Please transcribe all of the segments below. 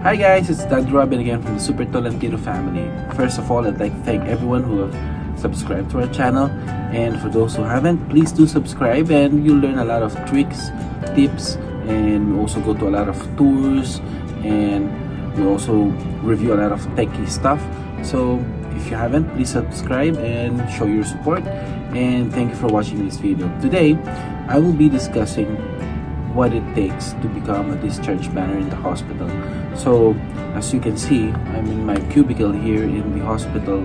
Hi guys, it's Dad Robin again from the Super Tolentino family. First of all, I'd like to thank everyone who have subscribed to our channel, and for those who haven't, please do subscribe and you'll learn a lot of tricks, tips, and we also go to a lot of tours, and we also review a lot of techie stuff. So if you haven't, please subscribe and show your support, and thank you for watching this video. Today I will be discussing what it takes to become a discharge planner in the hospital. So as you can see, I'm in my cubicle here in the hospital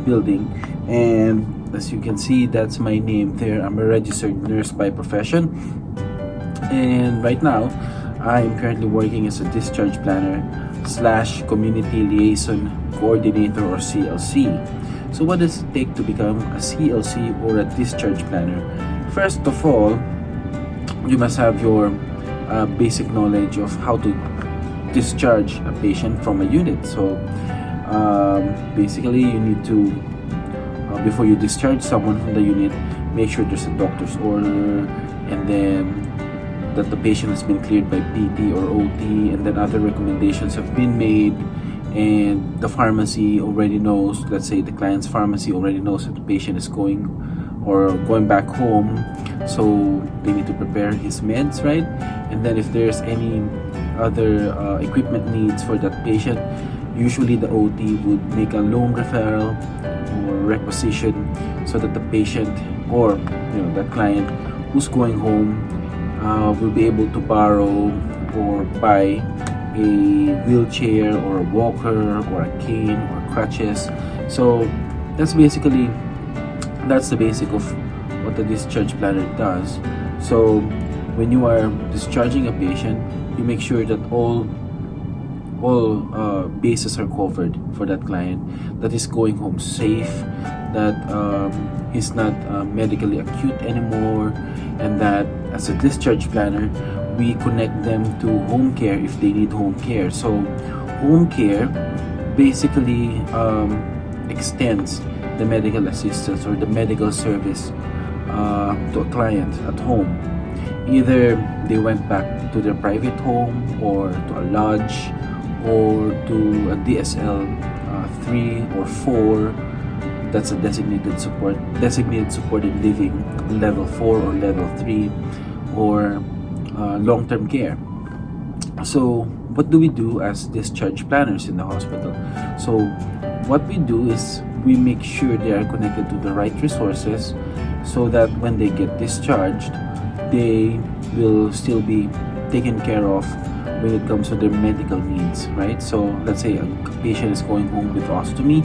building, and as you can see, that's my name there. I'm a registered nurse by profession, and right now I'm currently working as a discharge planner / community liaison coordinator, or CLC. So what does it take to become a CLC or a discharge planner? First of all, you must have your basic knowledge of how to discharge a patient from a unit. So basically, you need to, before you discharge someone from the unit, make sure there's a doctor's order, and then that the patient has been cleared by PT or OT, and then other recommendations have been made, and the pharmacy already knows, let's say the client's pharmacy already knows that the patient is going back home, so they need to prepare his meds, right? And then if there's any other equipment needs for that patient, usually the OT would make a loan referral or requisition so that the patient, or that client who's going home, will be able to borrow or buy a wheelchair or a walker or a cane or crutches. So that's the basic of what the discharge planner does. So when you are discharging a patient, you make sure that all bases are covered for that client, that he's going home safe, that he's not medically acute anymore, and that as a discharge planner, we connect them to home care if they need home care. So home care basically extends the medical assistance or the medical service to a client at home. Either they went back to their private home, or to a lodge, or to a DSL 3 or 4, that's a designated supported living level 4 or level 3, or long-term care. So what do we do as discharge planners in the hospital? So what we do is we make sure they are connected to the right resources, so that when they get discharged, they will still be taken care of when it comes to their medical needs, right? So let's say a patient is going home with ostomy.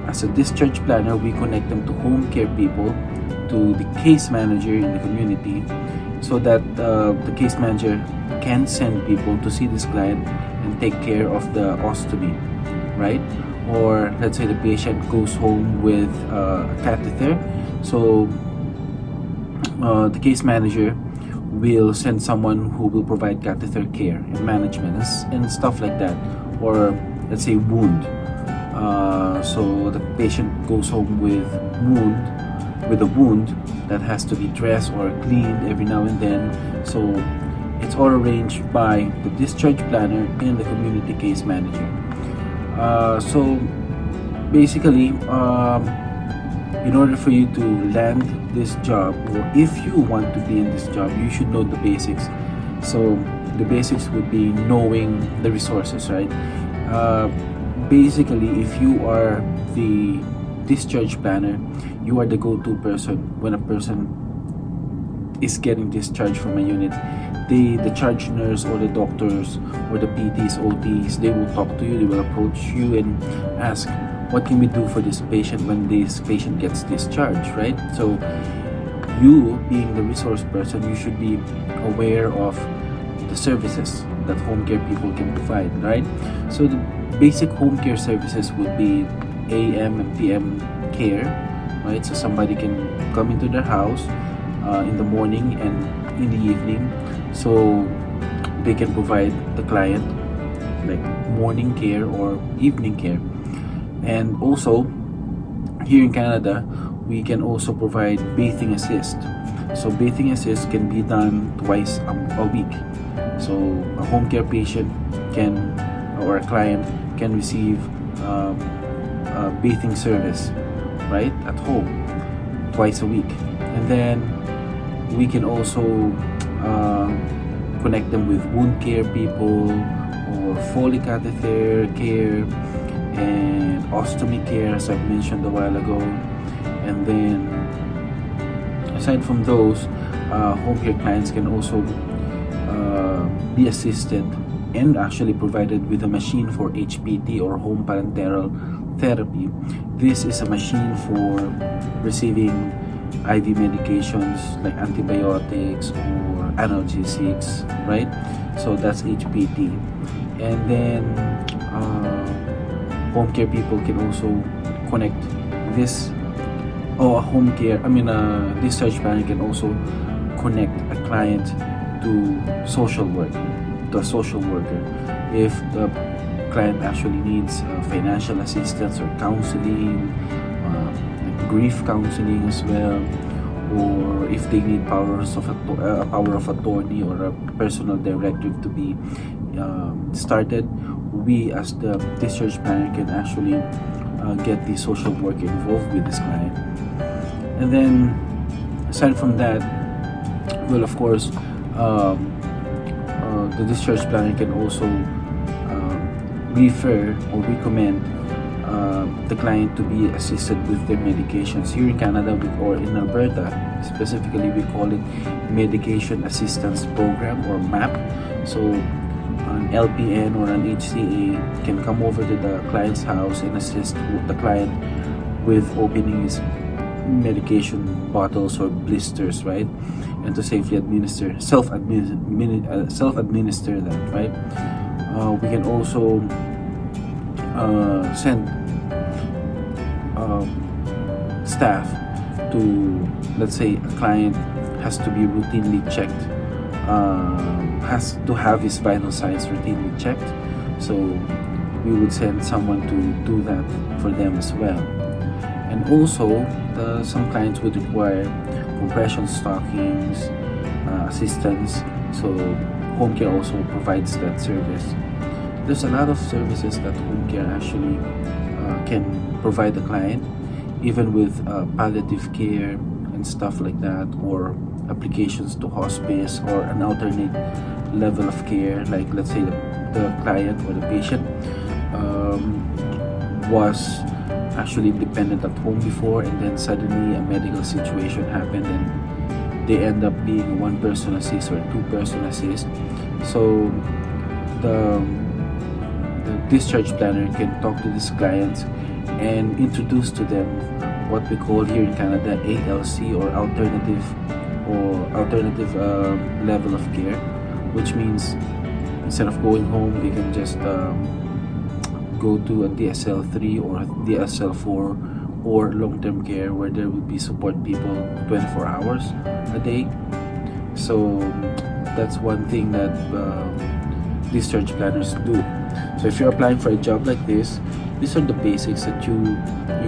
As a discharge planner, we connect them to home care people, to the case manager in the community, so that the case manager can send people to see this client and take care of the ostomy, right? Or let's say the patient goes home with a catheter, so the case manager will send someone who will provide catheter care and management and stuff like that. Or let's say wound, so the patient goes home with a wound that has to be dressed or cleaned every now and then. So it's all arranged by the discharge planner and the community case manager. So basically, in order for you to land this job, or if you want to be in this job, you should know the basics. So the basics would be knowing the resources, right? Basically, if you are the discharge planner, you are the go-to person when a person is getting discharged from a unit. The charge nurse or the doctors or the PTs, OTs, they will talk to you, they will approach you and ask, what can we do for this patient when this patient gets discharged, right? So you, being the resource person, you should be aware of the services that home care people can provide, right? So the basic home care services would be AM and PM care, right? So somebody can come into their house in the morning and in the evening, so they can provide the client like morning care or evening care. And also here in Canada, we can also provide bathing assist. So bathing assist can be done twice a week. So a home care patient can, or a client can receive a bathing service, right, at home twice a week. And then we can also connect them with wound care people, or Foley catheter care, and ostomy care, as I've mentioned a while ago. And then aside from those, home care clients can also be assisted and actually provided with a machine for HPT, or home parenteral therapy. This is a machine for receiving IV medications like antibiotics or analgesics, right? So that's HPT. And then home care people can also connect this, or a discharge planner can also connect a client to a social worker if the client actually needs financial assistance or counseling, like grief counseling as well, or if they need power of attorney or a personal directive to be started. We as the discharge planner can actually get the social worker involved with this client. And then aside from that, well, of course, the discharge planner can also refer or recommend the client to be assisted with their medications. Here in Canada, or in Alberta specifically, we call it Medication Assistance Program, or MAP. So an LPN or an HCA can come over to the client's house and assist the client with opening his medication bottles or blisters, right, and to safely self-administer that, right. We can also send staff to, let's say, a client has to be routinely checked, has to have his vital signs routinely checked, so we would send someone to do that for them as well. And also, some clients would require compression stockings assistance, so home care also provides that service. There's a lot of services that home care actually can provide the client, even with palliative care and stuff like that, or applications to hospice, or an alternate level of care, like let's say the client or the patient was actually dependent at home before, and then suddenly a medical situation happened and they end up being one person assist or two person assist. So the discharge planner can talk to these clients and introduce to them what we call here in Canada ALC, or alternative level of care, which means instead of going home, they can just go to a DSL-3 or DSL-4 or long-term care, where there will be support people 24 hours a day. So that's one thing that discharge planners do. So if you're applying for a job like this, these are the basics that you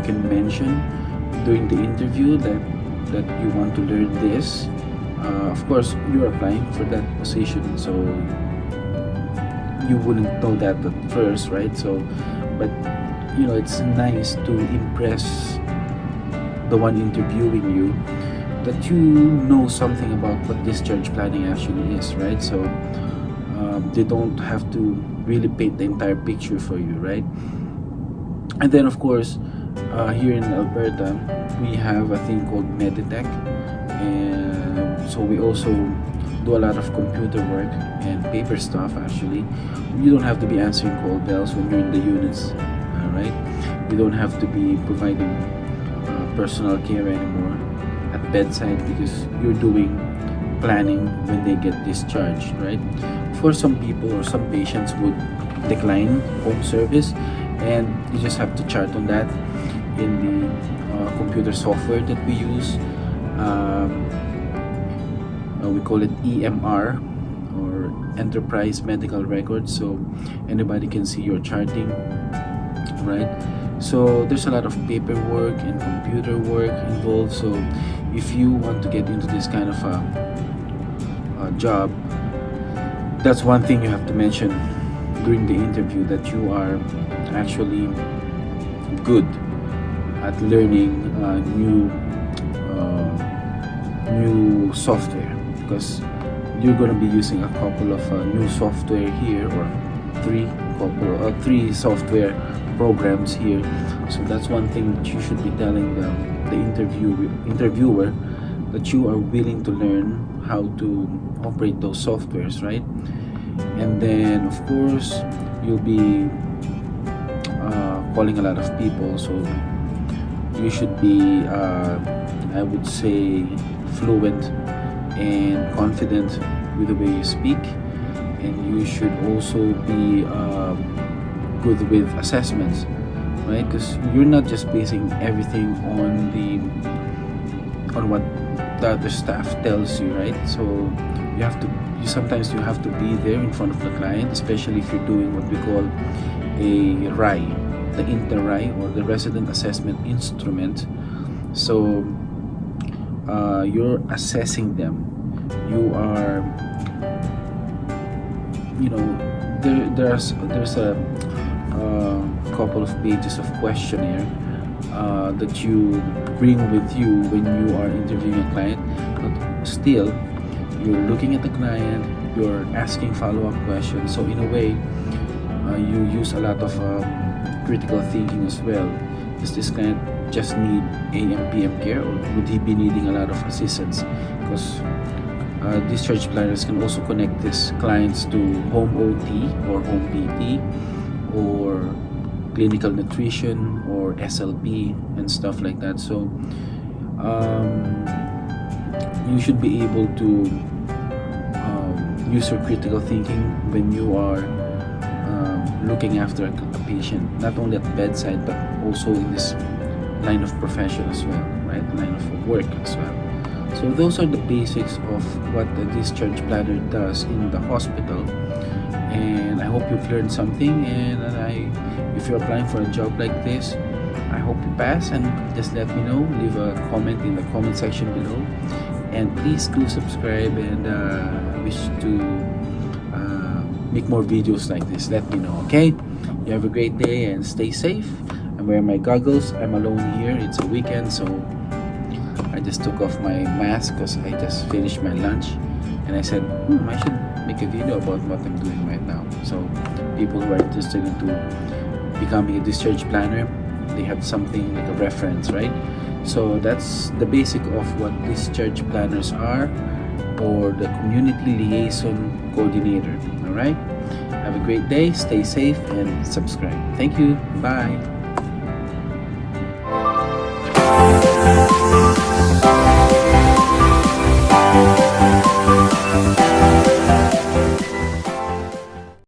can mention during the interview, that you want to learn this. Of course, you're applying for that position, so you wouldn't know that at first, right? So, but it's nice to impress the one interviewing you, that you know something about what discharge planning actually is, right? So they don't have to really paint the entire picture for you, right? And then of course, here in Alberta, we have a thing called Meditech, and so we also do a lot of computer work and paper stuff. Actually, you don't have to be answering call bells when you're in the units, right? You don't have to be providing personal care anymore at bedside, because you're doing planning when they get discharged, right? For some people or some patients would decline home service, and you just have to chart on that in the computer software that we use. We call it EMR, or Enterprise Medical Records, so anybody can see your charting, right? So there's a lot of paperwork and computer work involved. So if you want to get into this kind of a job, that's one thing you have to mention during the interview that you are actually good at learning new software, because you're going to be using a couple of new software here, or three software programs here. So that's one thing that you should be telling the interviewer, that you are willing to learn how to operate those softwares, right? And then of course you'll be calling a lot of people, so you should be I would say fluent and confident with the way you speak, and you should also be good with assessments, right? Because you're not just basing everything on what the other staff tells you, right? So sometimes you have to be there in front of the client, especially if you're doing what we call a RAI, the inter-RAI, or the resident assessment instrument. So you're assessing them. You are, there's a couple of pages of questionnaire that you bring with you when you are interviewing a client, but still you're looking at the client, you're asking follow-up questions. So in a way, you use a lot of critical thinking as well. Does this client just need AM/PM care, or would he be needing a lot of assistance? Because discharge planners can also connect these clients to home OT or home PT or clinical nutrition or SLP and stuff like that. So you should be able to use your critical thinking when you are looking after a patient, not only at the bedside but also in this line of profession as well, right? Line of work as well. So those are the basics of what a discharge planner does in the hospital, and I hope you've learned something. And if you're applying for a job like this, I hope you pass, and just let me know. Leave a comment in the comment section below, and please do subscribe, and I wish to make more videos like this. Let me know, okay? You have a great day and stay safe. I'm wearing my goggles. I'm alone here. It's a weekend, so I just took off my mask because I just finished my lunch, and I said, I should make a video about what I'm doing right now. So people who are interested into becoming a discharge planner, they have something like a reference, right? So that's the basic of what discharge planners are, or the community liaison coordinator. All right, have a great day, stay safe, and subscribe. Thank you. Bye.